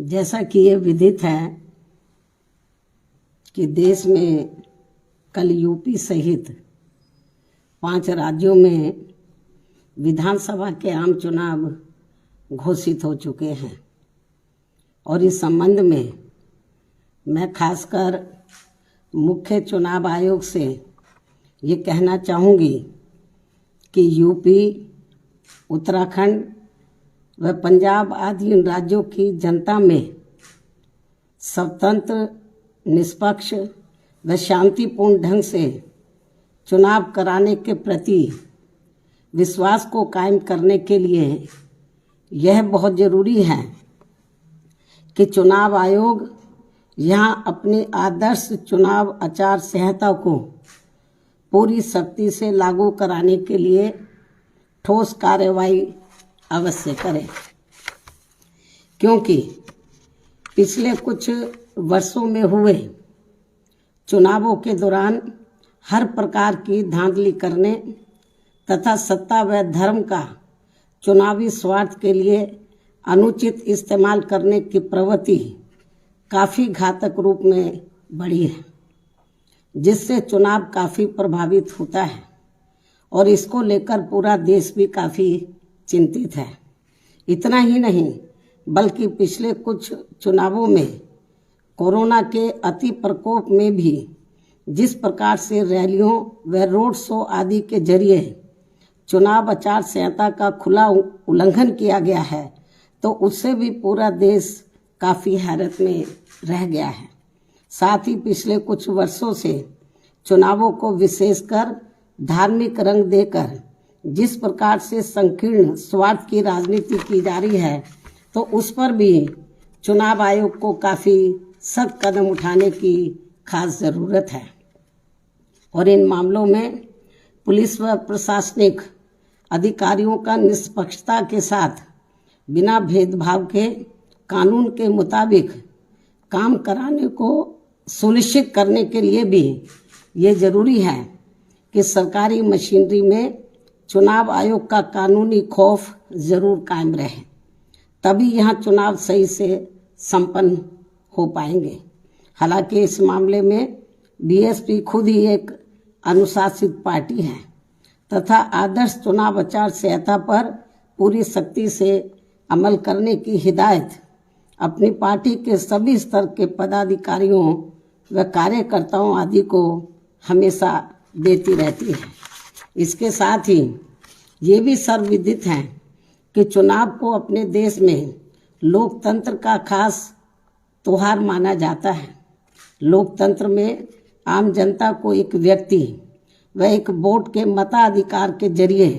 जैसा कि ये विदित है कि देश में कल यूपी सहित 5 राज्यों में विधानसभा के आम चुनाव घोषित हो चुके हैं और इस संबंध में मैं खासकर मुख्य चुनाव आयोग से ये कहना चाहूँगी कि यूपी, उत्तराखंड व पंजाब आदि इन राज्यों की जनता में स्वतंत्र, निष्पक्ष व शांतिपूर्ण ढंग से चुनाव कराने के प्रति विश्वास को कायम करने के लिए यह बहुत ज़रूरी है कि चुनाव आयोग यहाँ अपनी आदर्श चुनाव आचार संहिता को पूरी सख्ती से लागू कराने के लिए ठोस कार्रवाई अवश्य करें, क्योंकि पिछले कुछ वर्षों में हुए चुनावों के दौरान हर प्रकार की धांधली करने तथा सत्ता व धर्म का चुनावी स्वार्थ के लिए अनुचित इस्तेमाल करने की प्रवृत्ति काफ़ी घातक रूप में बढ़ी है, जिससे चुनाव काफ़ी प्रभावित होता है और इसको लेकर पूरा देश भी काफ़ी चिंतित है। इतना ही नहीं बल्कि पिछले कुछ चुनावों में कोरोना के अति प्रकोप में भी जिस प्रकार से रैलियों व रोड शो आदि के जरिए चुनाव आचार संहिता का खुला उल्लंघन किया गया है, तो उससे भी पूरा देश काफ़ी हैरत में रह गया है। साथ ही पिछले कुछ वर्षों से चुनावों को विशेषकर धार्मिक रंग देकर जिस प्रकार से संकीर्ण स्वार्थ की राजनीति की जा रही है, तो उस पर भी चुनाव आयोग को काफ़ी सख्त कदम उठाने की खास ज़रूरत है और इन मामलों में पुलिस व प्रशासनिक अधिकारियों का निष्पक्षता के साथ बिना भेदभाव के कानून के मुताबिक काम कराने को सुनिश्चित करने के लिए भी ये ज़रूरी है कि सरकारी मशीनरी में चुनाव आयोग का कानूनी खौफ ज़रूर कायम रहे, तभी यहाँ चुनाव सही से संपन्न हो पाएंगे। हालांकि इस मामले में बीएसपी खुद ही एक अनुशासित पार्टी है तथा आदर्श चुनाव आचार संहिता पर पूरी सख्ती से अमल करने की हिदायत अपनी पार्टी के सभी स्तर के पदाधिकारियों व कार्यकर्ताओं आदि को हमेशा देती रहती है। इसके साथ ही ये भी सर्वविदित है कि चुनाव को अपने देश में लोकतंत्र का खास त्योहार माना जाता है। लोकतंत्र में आम जनता को एक व्यक्ति व एक वोट के मताधिकार के जरिए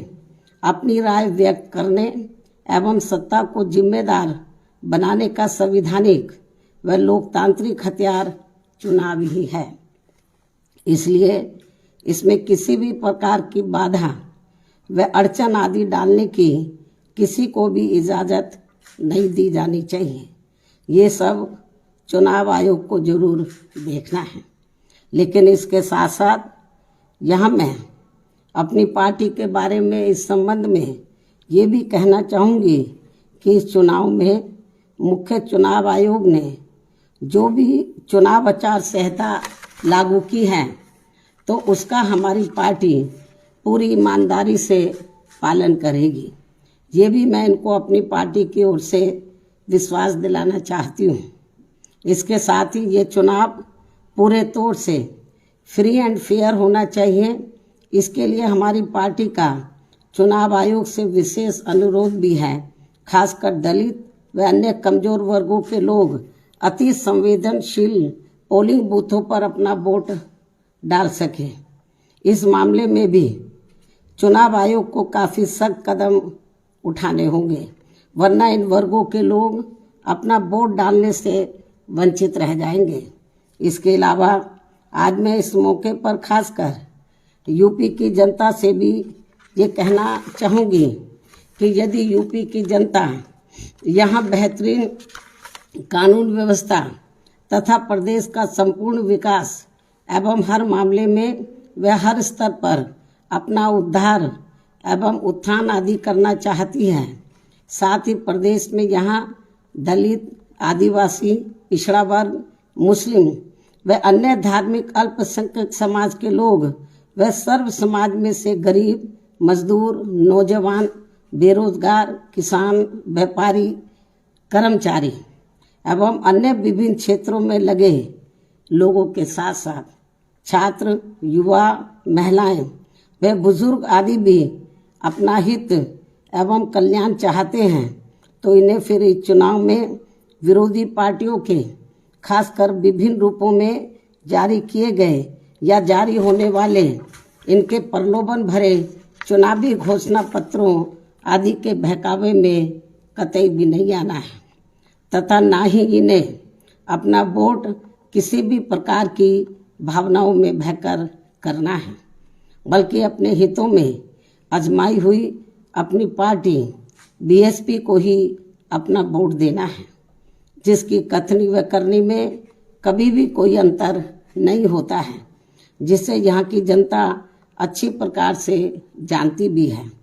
अपनी राय व्यक्त करने एवं सत्ता को जिम्मेदार बनाने का संवैधानिक व लोकतांत्रिक हथियार चुनाव ही है। इसलिए इसमें किसी भी प्रकार की बाधा व अड़चन आदि डालने की किसी को भी इजाज़त नहीं दी जानी चाहिए। ये सब चुनाव आयोग को जरूर देखना है, लेकिन इसके साथ साथ यहाँ मैं अपनी पार्टी के बारे में इस संबंध में ये भी कहना चाहूँगी कि इस चुनाव में मुख्य चुनाव आयोग ने जो भी चुनाव आचार संहिता लागू की है, तो उसका हमारी पार्टी पूरी ईमानदारी से पालन करेगी। ये भी मैं इनको अपनी पार्टी की ओर से विश्वास दिलाना चाहती हूँ। इसके साथ ही ये चुनाव पूरे तौर से फ्री एंड फेयर होना चाहिए। इसके लिए हमारी पार्टी का चुनाव आयोग से विशेष अनुरोध भी है, खासकर दलित व अन्य कमज़ोर वर्गों के लोग अति संवेदनशील पोलिंग बूथों पर अपना वोट डाल सके। इस मामले में भी चुनाव आयोग को काफ़ी सख्त कदम उठाने होंगे, वरना इन वर्गों के लोग अपना वोट डालने से वंचित रह जाएंगे। इसके अलावा आज मैं इस मौके पर खासकर यूपी की जनता से भी ये कहना चाहूँगी कि यदि यूपी की जनता यहाँ बेहतरीन कानून व्यवस्था तथा प्रदेश का संपूर्ण विकास एवं हर मामले में व हर स्तर पर अपना उद्धार एवं उत्थान आदि करना चाहती है, साथ ही प्रदेश में यहाँ दलित आदिवासी, पिछड़ा वर्ग, मुस्लिम व अन्य धार्मिक अल्पसंख्यक समाज के लोग व सर्व समाज में से गरीब, मजदूर, नौजवान, बेरोजगार, किसान, व्यापारी, कर्मचारी एवं अन्य विभिन्न क्षेत्रों में लगे लोगों के साथ साथ छात्र, युवा, महिलाएं व बुजुर्ग आदि भी अपना हित एवं कल्याण चाहते हैं, तो इन्हें फिर इस चुनाव में विरोधी पार्टियों के खासकर विभिन्न रूपों में जारी किए गए या जारी होने वाले इनके प्रलोभन भरे चुनावी घोषणा पत्रों आदि के बहकावे में कतई भी नहीं आना है तथा ना ही इन्हें अपना वोट किसी भी प्रकार की भावनाओं में बहकर करना है, बल्कि अपने हितों में आजमाई हुई अपनी पार्टी बीएसपी को ही अपना वोट देना है, जिसकी कथनी व करनी में कभी भी कोई अंतर नहीं होता है, जिसे यहाँ की जनता अच्छी प्रकार से जानती भी है।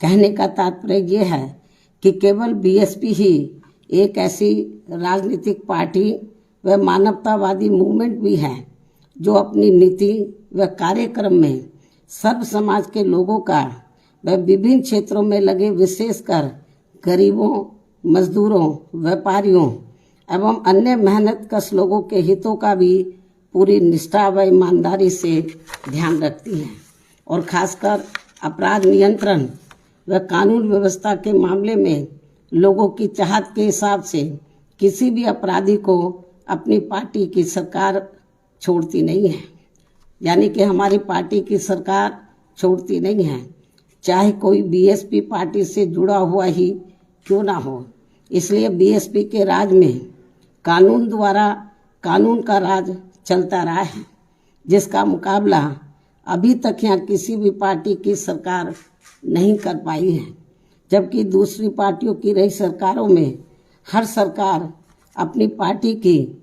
कहने का तात्पर्य ये है कि केवल बीएसपी ही एक ऐसी राजनीतिक पार्टी व मानवतावादी मूवमेंट भी है जो अपनी नीति व कार्यक्रम में सर्व समाज के लोगों का व विभिन्न क्षेत्रों में लगे विशेषकर गरीबों, मजदूरों, व्यापारियों एवं अन्य मेहनतकश लोगों के हितों का भी पूरी निष्ठा व ईमानदारी से ध्यान रखती है और खासकर अपराध नियंत्रण व कानून व्यवस्था के मामले में लोगों की चाहत के हिसाब से किसी भी अपराधी को अपनी पार्टी की सरकार छोड़ती नहीं है। यानी कि हमारी पार्टी की सरकार छोड़ती नहीं है, चाहे कोई बीएसपी पार्टी से जुड़ा हुआ ही क्यों ना हो। इसलिए बीएसपी के राज में कानून द्वारा कानून का राज चलता रहा है, जिसका मुकाबला अभी तक यहाँ किसी भी पार्टी की सरकार नहीं कर पाई है। जबकि दूसरी पार्टियों की रही सरकारों में हर सरकार अपनी पार्टी के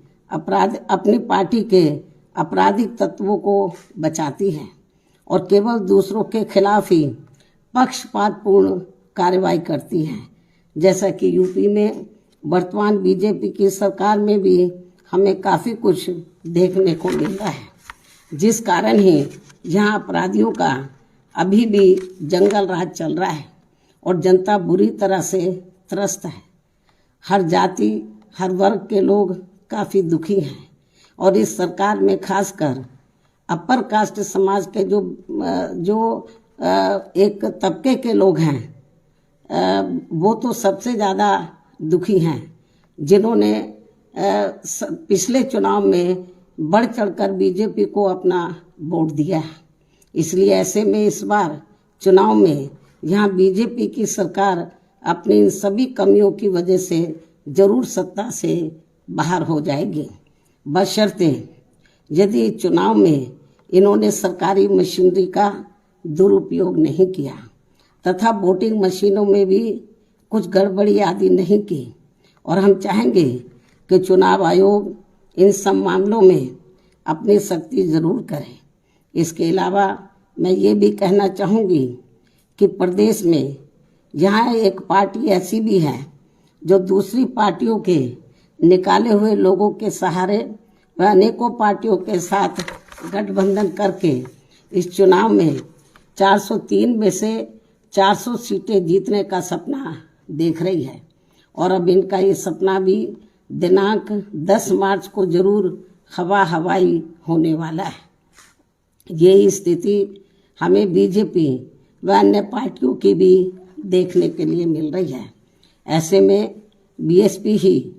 आपराधिक तत्वों को बचाती है और केवल दूसरों के खिलाफ ही पक्षपातपूर्ण कार्रवाई करती है। जैसा कि यूपी में वर्तमान बीजेपी की सरकार में भी हमें काफ़ी कुछ देखने को मिल रहा है, जिस कारण ही यहाँ अपराधियों का अभी भी जंगल राज चल रहा है और जनता बुरी तरह से त्रस्त है। हर जाति, हर वर्ग के लोग काफ़ी दुखी हैं और इस सरकार में खासकर अपर कास्ट समाज के जो एक तबके के लोग हैं वो तो सबसे ज़्यादा दुखी हैं, जिन्होंने पिछले चुनाव में बढ़ चढ़कर बीजेपी को अपना वोट दिया है। इसलिए ऐसे में इस बार चुनाव में यहाँ बीजेपी की सरकार अपनी इन सभी कमियों की वजह से जरूर सत्ता से बाहर हो जाएगी, बशर्ते यदि चुनाव में इन्होंने सरकारी मशीनरी का दुरुपयोग नहीं किया तथा वोटिंग मशीनों में भी कुछ गड़बड़ी आदि नहीं की। और हम चाहेंगे कि चुनाव आयोग इन सब मामलों में अपनी सख्ती ज़रूर करे। इसके अलावा मैं ये भी कहना चाहूँगी कि प्रदेश में यहाँ एक पार्टी ऐसी भी है जो दूसरी पार्टियों के निकाले हुए लोगों के सहारे व अनेकों पार्टियों के साथ गठबंधन करके इस चुनाव में 403 में से 400 सीटें जीतने का सपना देख रही है और अब इनका ये सपना भी दिनांक 10 मार्च को जरूर हवाई होने वाला है। ये स्थिति हमें बीजेपी व अन्य पार्टियों की भी देखने के लिए मिल रही है। ऐसे में बीएसपी ही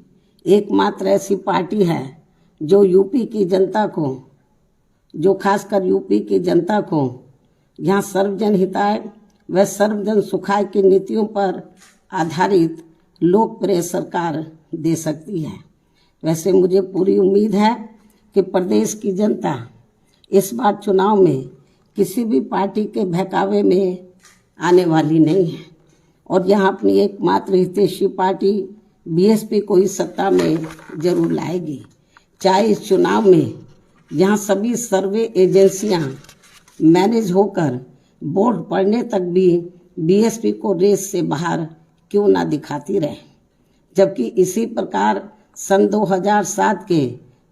एकमात्र ऐसी पार्टी है जो यूपी की जनता को, जो खासकर यूपी की जनता को यहाँ सर्वजन हिताय व सर्वजन सुखाय की नीतियों पर आधारित लोकप्रिय सरकार दे सकती है। वैसे मुझे पूरी उम्मीद है कि प्रदेश की जनता इस बार चुनाव में किसी भी पार्टी के बहकावे में आने वाली नहीं है और यहाँ अपनी एकमात्र हितैषी पार्टी बीएसपी को ही सत्ता में जरूर लाएगी। चाहे इस चुनाव में यहाँ सभी सर्वे एजेंसियाँ मैनेज होकर वोट पड़ने तक भी बीएसपी को रेस से बाहर क्यों ना दिखाती रहे, जबकि इसी प्रकार सन 2007 के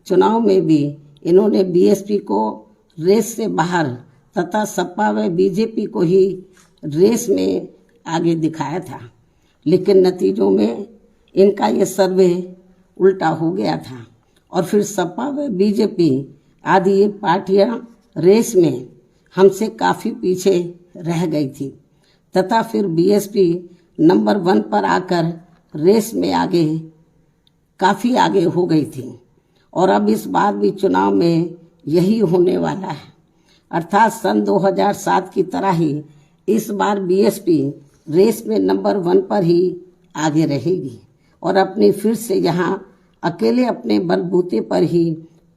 चुनाव में भी इन्होंने बीएसपी को रेस से बाहर तथा सपा व बीजेपी को ही रेस में आगे दिखाया था, लेकिन नतीजों में इनका ये सर्वे उल्टा हो गया था और फिर सपा व बीजेपी आदि ये पार्टियां रेस में हमसे काफ़ी पीछे रह गई थी तथा फिर बीएसपी नंबर 1 पर आकर रेस में काफ़ी आगे हो गई थी और अब इस बार भी चुनाव में यही होने वाला है, अर्थात सन 2007 की तरह ही इस बार बीएसपी रेस में नंबर 1 पर ही आगे रहेगी और अपनी फिर से यहाँ अकेले अपने बलबूते पर ही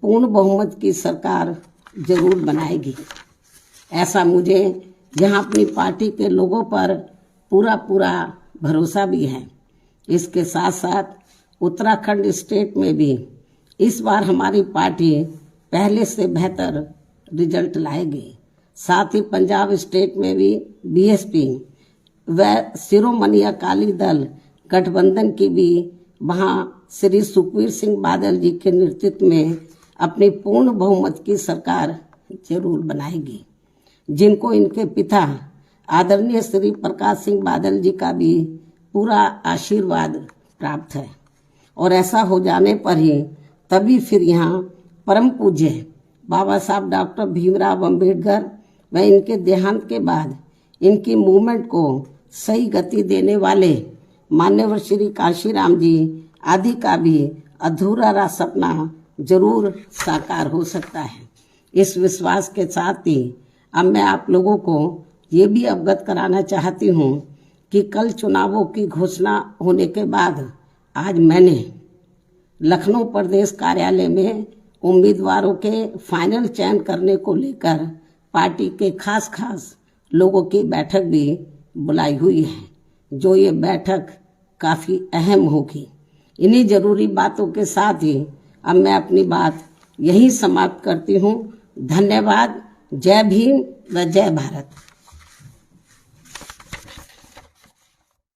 पूर्ण बहुमत की सरकार जरूर बनाएगी। ऐसा मुझे यहाँ अपनी पार्टी के लोगों पर पूरा भरोसा भी है। इसके साथ साथ उत्तराखंड स्टेट में भी इस बार हमारी पार्टी पहले से बेहतर रिजल्ट लाएगी। साथ ही पंजाब स्टेट में भी बीएसपी व शिरोमणि अकाली दल गठबंधन की भी वहाँ श्री सुखबीर सिंह बादल जी के नेतृत्व में अपनी पूर्ण बहुमत की सरकार जरूर बनाएगी, जिनको इनके पिता आदरणीय श्री प्रकाश सिंह बादल जी का भी पूरा आशीर्वाद प्राप्त है। और ऐसा हो जाने पर ही तभी फिर यहाँ परम पूज्य बाबा साहब डॉक्टर भीमराव अंबेडकर व इनके देहांत के बाद इनकी मूवमेंट को सही गति देने वाले मान्यवर श्री काशीराम जी आदि का भी अधूरा रहा सपना जरूर साकार हो सकता है। इस विश्वास के साथ ही अब मैं आप लोगों को ये भी अवगत कराना चाहती हूँ कि कल चुनावों की घोषणा होने के बाद आज मैंने लखनऊ प्रदेश कार्यालय में उम्मीदवारों के फाइनल चयन करने को लेकर पार्टी के खास लोगों की बैठक भी बुलाई हुई है, जो ये बैठक काफ़ी अहम होगी। इन्हीं जरूरी बातों के साथ ही अब मैं अपनी बात यहीं समाप्त करती हूँ। धन्यवाद। जय भीम व जय भारत।